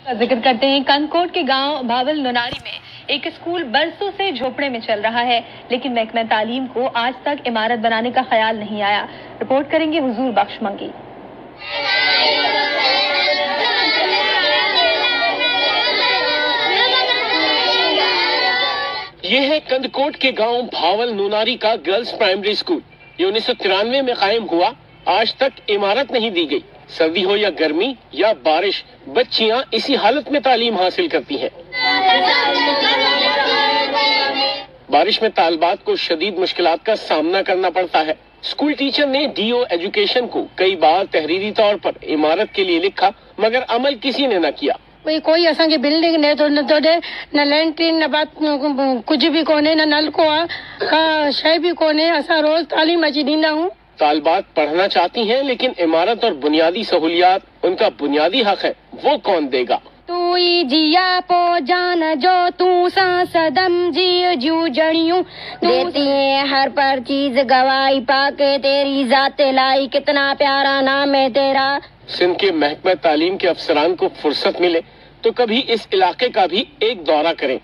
जिक्र करते हैं कंदकोट के गांव भावल नोनारी में एक स्कूल बरसों से झोपड़े में चल रहा है, लेकिन महकमा तालीम को आज तक इमारत बनाने का ख्याल नहीं आया। रिपोर्ट करेंगे हुजूर बख्श मंगी। ये है कंदकोट के गांव भावल नोनारी का गर्ल्स प्राइमरी स्कूल। ये 1993 में कायम हुआ, आज तक इमारत नहीं दी गई। सर्दी हो या गर्मी या बारिश, बच्चियां इसी हालत में तालीम हासिल करती हैं। बारिश में तालबात को शदीद मुश्किलात का सामना करना पड़ता है। स्कूल टीचर ने डीओ एजुकेशन को कई बार तहरीरी तौर पर इमारत के लिए लिखा, मगर अमल किसी ने न किया। कोई असांखे बिल्डिंग ने तो न लैंट्रिन न बात कुछ भी कोने, न नलको का शय भी कोने। असां रोज तालीम अची ॾींदा हूं। तालबात पढ़ना चाहती हैं, लेकिन इमारत और बुनियादी सहूलियात उनका बुनियादी हक है, वो कौन देगा? तू ही जिया पो जान जो तू सा सदम जी जू जड़ियों देती है हर पर चीज गवाही पाके तेरी जाते लाई, कितना प्यारा नाम है तेरा। सिंध के महकमा तालीम के अफसरान को फुर्सत मिले तो कभी इस इलाके का भी एक दौरा करें।